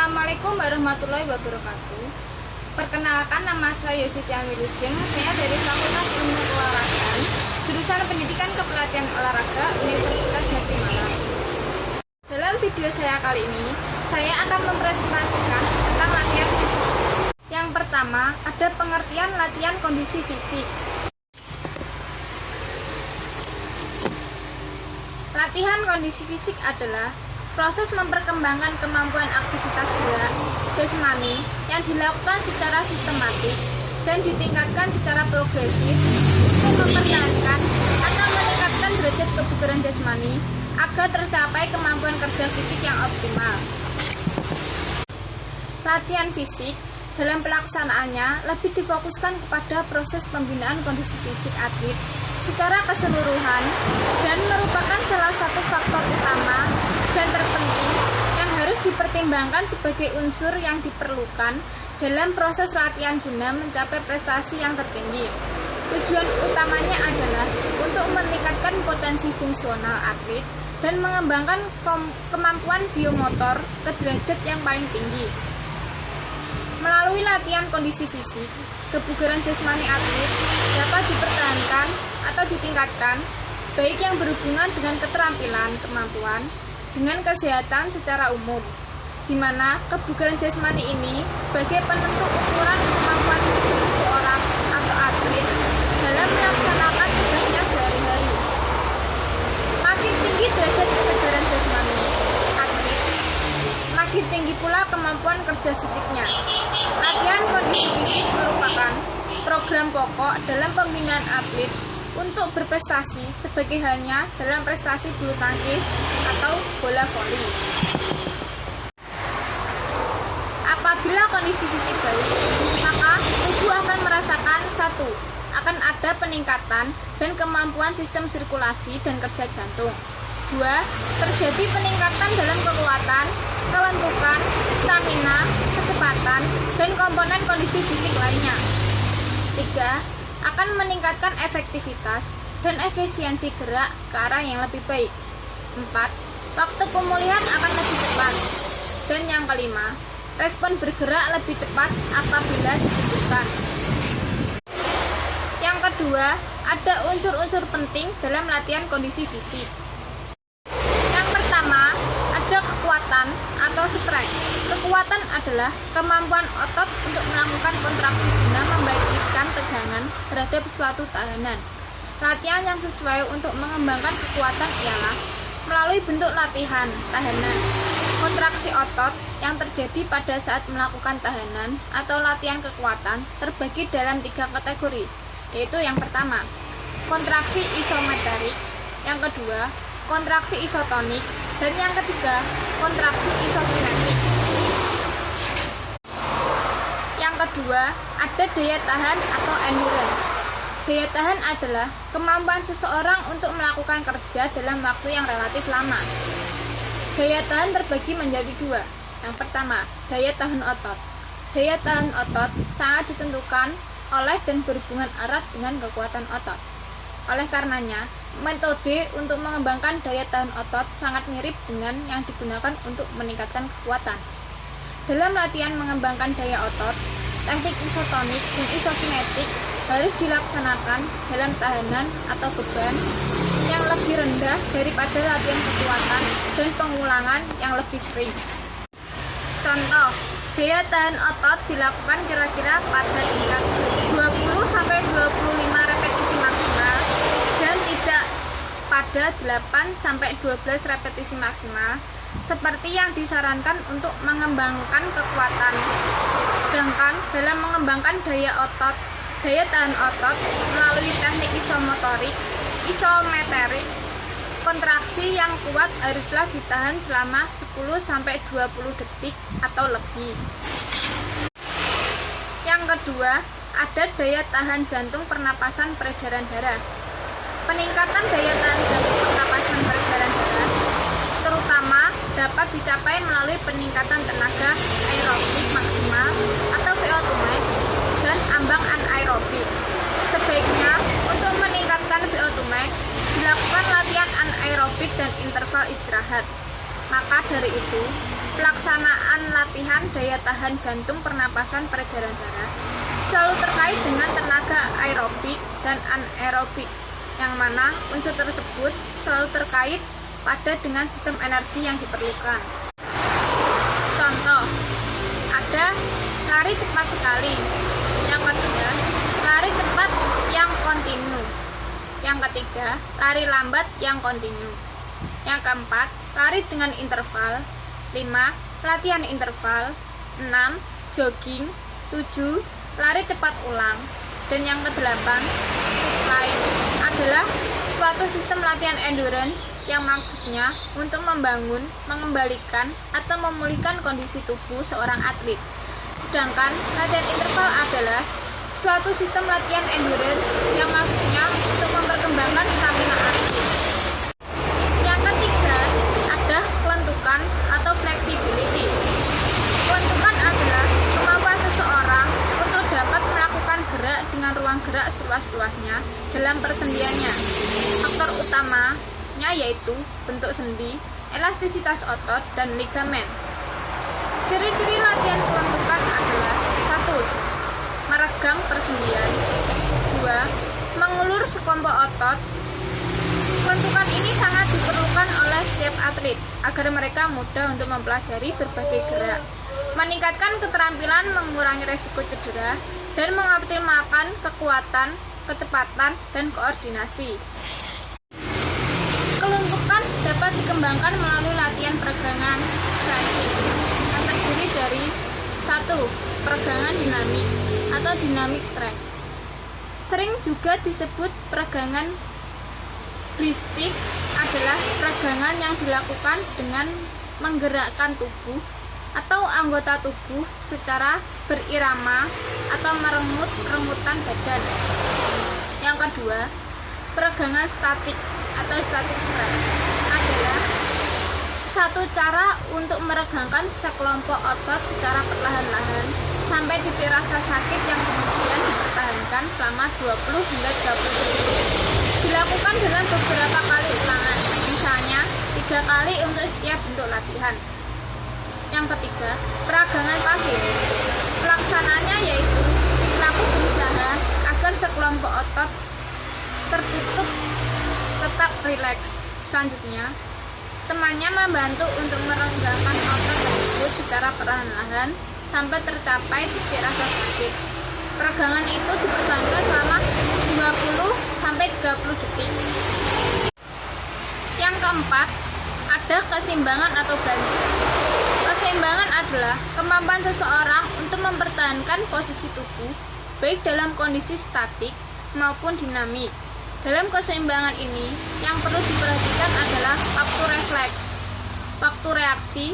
Assalamualaikum warahmatullahi wabarakatuh. Perkenalkan, nama saya Yosita Wilujeng. Saya dari Fakultas Ilmu Keolahragaan, jurusan Pendidikan Kepelatihan Olahraga Universitas Negeri Malang. Dalam video saya kali ini, saya akan mempresentasikan tentang latihan fisik. Yang pertama, ada pengertian latihan kondisi fisik. Latihan kondisi fisik adalah proses memperkembangkan kemampuan aktivitas gerak jasmani yang dilakukan secara sistematik dan ditingkatkan secara progresif untuk mempertahankan atau meningkatkan derajat kebugaran jasmani agar tercapai kemampuan kerja fisik yang optimal. Latihan fisik dalam pelaksanaannya lebih difokuskan kepada proses pembinaan kondisi fisik atlet secara keseluruhan dan merupakan salah satu faktor utama dan terpenting yang harus dipertimbangkan sebagai unsur yang diperlukan dalam proses latihan guna mencapai prestasi yang tertinggi. Tujuan utamanya adalah untuk meningkatkan potensi fungsional atlet dan mengembangkan kemampuan biomotor ke derajat yang paling tinggi. Melalui latihan kondisi fisik, kebugaran jasmani atlet dapat dipertahankan atau ditingkatkan, baik yang berhubungan dengan keterampilan, kemampuan, dengan kesehatan secara umum, di mana kebugaran jasmani ini sebagai penentu ukuran kemampuan fisik seseorang atau atlet dalam melaksanakan tugasnya sehari-hari. Makin tinggi derajat kesegaran jasmani atlet, makin tinggi pula kemampuan kerja fisiknya. Latihan kondisi fisik merupakan program pokok dalam pembinaan atlet untuk berprestasi sebagai halnya dalam prestasi bulu tangkis atau bola voli. Apabila kondisi fisik baik, maka tubuh akan merasakan satu, akan ada peningkatan dan kemampuan sistem sirkulasi dan kerja jantung. 2. Terjadi peningkatan dalam kekuatan, kelentukan, stamina, kecepatan, dan komponen kondisi fisik lainnya. 3. Akan meningkatkan efektivitas dan efisiensi gerak ke arah yang lebih baik. 4. Waktu pemulihan akan lebih cepat. Dan yang kelima, respon bergerak lebih cepat apabila dibutuhkan. Yang kedua, ada unsur-unsur penting dalam latihan kondisi fisik. Yang pertama, ada kekuatan atau strength. Kekuatan adalah kemampuan otot untuk melakukan kontraksi guna membangkitkan tegangan terhadap suatu tahanan. Latihan yang sesuai untuk mengembangkan kekuatan ialah melalui bentuk latihan tahanan. Kontraksi otot yang terjadi pada saat melakukan tahanan atau latihan kekuatan terbagi dalam 3 kategori, yaitu yang pertama, kontraksi isometrik, yang kedua, kontraksi isotonik, dan yang ketiga, kontraksi isokinetik. Yang kedua, ada daya tahan atau endurance. Daya tahan adalah kemampuan seseorang untuk melakukan kerja dalam waktu yang relatif lama. Daya tahan terbagi menjadi 2. Yang pertama, daya tahan otot. Daya tahan otot sangat ditentukan oleh dan berhubungan erat dengan kekuatan otot. Oleh karenanya, metode untuk mengembangkan daya tahan otot sangat mirip dengan yang digunakan untuk meningkatkan kekuatan. Dalam latihan mengembangkan daya otot, teknik isotonik dan isokinetik harus dilaksanakan dalam tahanan atau beban yang lebih rendah daripada latihan kekuatan dan pengulangan yang lebih sering. Contoh, daya tahan otot dilakukan kira-kira pada tingkat 20-25 repetisi maksimal dan tidak pada 8-12 repetisi maksimal seperti yang disarankan untuk mengembangkan kekuatan. Sedangkan dalam mengembangkan daya tahan otot melalui teknik isometrik, kontraksi yang kuat haruslah ditahan selama 10-20 detik atau lebih. Yang kedua, ada daya tahan jantung pernapasan peredaran darah. Peningkatan daya tahan jantung pernapasan peredaran darah terutama dapat dicapai melalui peningkatan tenaga aerobik maksimal atau VO2 max dan ambang anaerobik. Sebaiknya untuk meningkatkan VO2 max dilakukan latihan anaerobik dan interval istirahat. Maka dari itu, pelaksanaan latihan meningkatkan daya tahan jantung, pernapasan, peredaran darah, selalu terkait dengan tenaga aerobik dan anaerobik, yang mana unsur tersebut selalu terkait pada dengan sistem energi yang diperlukan. Contoh, ada lari cepat sekali. Yang kedua, lari cepat yang kontinu. Yang ketiga, lari lambat yang kontinu. Yang keempat, lari dengan interval. 5. Latihan interval. 6. Jogging. 7. Lari cepat ulang. Dan yang kedelapan, speed climb adalah suatu sistem latihan endurance yang maksudnya untuk membangun, mengembalikan, atau memulihkan kondisi tubuh seorang atlet. Sedangkan latihan interval adalah suatu sistem latihan endurance yang maksudnya untuk memperkembangkan stamina atlet. Yang ketiga, ada kelentukan atau flexibility. Kelentukan adalah kemampuan seseorang untuk dapat melakukan gerak dengan ruang gerak seluas-luasnya dalam persendiannya. Faktor utamanya yaitu bentuk sendi, elastisitas otot, dan ligamen. Ciri-ciri latihan kelentukan adalah 1. Meregang persendian. 2. Mengulur sekelompok otot. Kelentukan ini sangat diperlukan oleh setiap atlet agar mereka mudah untuk mempelajari berbagai gerak, meningkatkan keterampilan, mengurangi resiko cedera, dan mengoptimalkan kekuatan, kecepatan, dan koordinasi. Kelentukan dapat dikembangkan melalui latihan peregangan stretching yang terdiri dari 1. Peregangan dinamik atau dynamic stretch. Sering juga disebut peregangan balistik, adalah peregangan yang dilakukan dengan menggerakkan tubuh atau anggota tubuh secara berirama atau merenggut-renggutan badan. Yang kedua, peregangan statik atau static stretch adalah satu cara untuk meregangkan sekelompok otot secara perlahan-lahan sampai titik rasa sakit yang kemudian dipertahankan selama 20 hingga 30 detik. Dilakukan dalam beberapa kali ulangan, misalnya 3 kali untuk setiap bentuk latihan. Yang ketiga, peragangan pasif. Pelaksananya yaitu si pelaku berusaha agar sekelompok otot tertutup tetap rileks. Selanjutnya, temannya membantu untuk merenggangkan otot tersebut secara perlahan-lahan sampai tercapai titik rasa sakit. Peregangan itu dipertahankan selama 20-30 detik. Yang keempat, ada keseimbangan atau balance. Keseimbangan adalah kemampuan seseorang untuk mempertahankan posisi tubuh baik dalam kondisi statik maupun dinamik. Dalam keseimbangan ini, yang perlu diperhatikan adalah waktu refleks, waktu reaksi,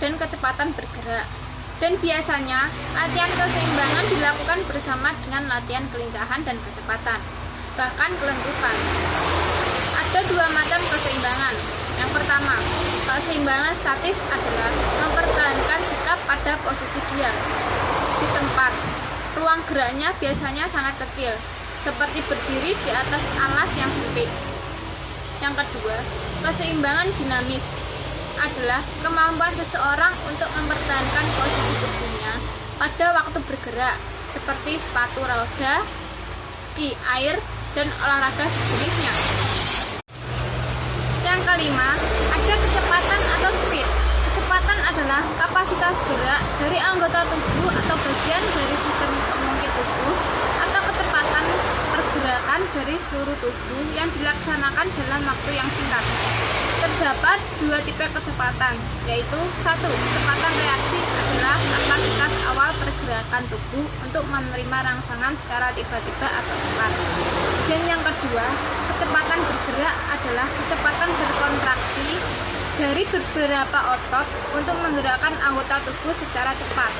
dan kecepatan bergerak. Dan biasanya, latihan keseimbangan dilakukan bersama dengan latihan kelincahan dan kecepatan, bahkan kelentukan. Ada 2 macam keseimbangan. Yang pertama, keseimbangan statis adalah mempertahankan sikap pada posisi diam di tempat. Ruang geraknya biasanya sangat kecil, seperti berdiri di atas alas yang sempit. Yang kedua, keseimbangan dinamis adalah kemampuan seseorang untuk mempertahankan posisi tubuhnya pada waktu bergerak, seperti sepatu roda, ski air, dan olahraga sejenisnya. Yang kelima, ada kecepatan atau speed. Kecepatan adalah kapasitas gerak dari anggota tubuh atau bagian dari sistem pengungkit tubuh atau kecepatan pergerakan dari seluruh tubuh yang dilaksanakan dalam waktu yang singkat. Terdapat 2 tipe kecepatan, yaitu 1. Kecepatan reaksi adalah kapasitas awal pergerakan tubuh untuk menerima rangsangan secara tiba-tiba atau cepat. Dan yang kedua, kecepatan bergerak adalah kecepatan berkontraksi dari beberapa otot untuk menggerakkan anggota tubuh secara cepat.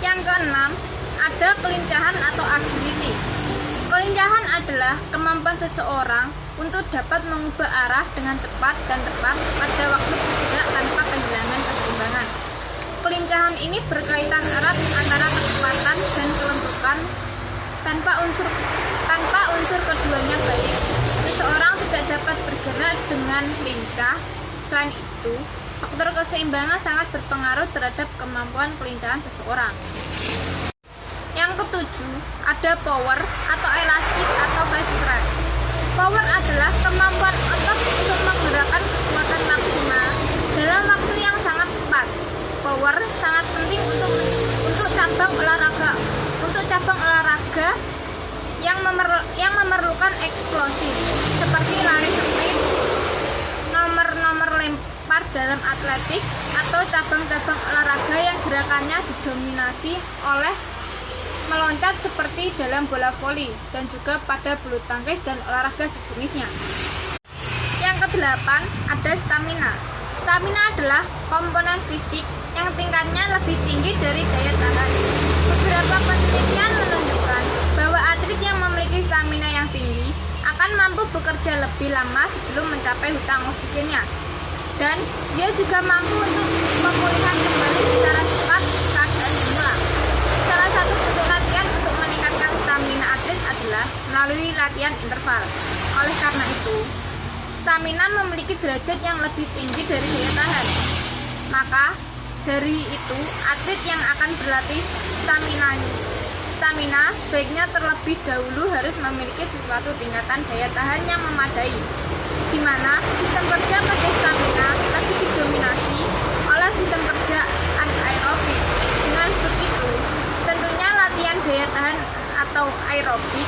Yang keenam, ada kelincahan atau agility. Kelincahan adalah kemampuan seseorang untuk dapat mengubah arah dengan cepat dan tepat pada waktu bergerak tanpa kehilangan keseimbangan. Kelincahan ini berkaitan erat antara kecepatan dan kelentukan. Tanpa unsur keduanya baik, seseorang tidak dapat bergerak dengan lincah. Selain itu, Faktor keseimbangan sangat berpengaruh terhadap kemampuan kelincahan seseorang. Yang ketujuh, ada power atau elastik atau fast strength. Power adalah kemampuan otot untuk menggerakkan kekuatan maksimal dalam waktu yang sangat cepat. Power sangat penting untuk cabang olahraga yang memerlukan eksplosif seperti lari sprint, nomor lempar dalam atletik, atau cabang-cabang olahraga yang gerakannya didominasi oleh meloncat seperti dalam bola voli dan juga pada bulu tangkis dan olahraga sejenisnya. Yang kedelapan, ada stamina. Stamina adalah komponen fisik yang tingkatnya lebih tinggi dari daya tahan. Beberapa penelitian menunjukkan bahwa atlet yang memiliki stamina yang tinggi akan mampu bekerja lebih lama sebelum mencapai hutang oksigennya, dan dia juga mampu untuk pemulihan kembali secara cepat keadaan semula. Salah satu bentuk latihan untuk meningkatkan stamina atlet adalah melalui latihan interval. Oleh karena itu, stamina memiliki derajat yang lebih tinggi dari daya tahan. Maka dari itu, atlet yang akan berlatih stamina sebaiknya terlebih dahulu harus memiliki sesuatu tingkatan daya tahan yang memadai, di mana sistem kerja pada stamina lebih didominasi oleh sistem kerja anaerobik. Dengan begitu, tentunya latihan daya tahan atau aerobik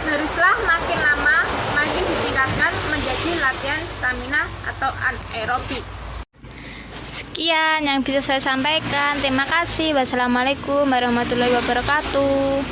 haruslah makin lama makin ditingkatkan menjadi latihan stamina atau anaerobik. Sekian yang bisa saya sampaikan. Terima kasih. Wassalamualaikum warahmatullahi wabarakatuh.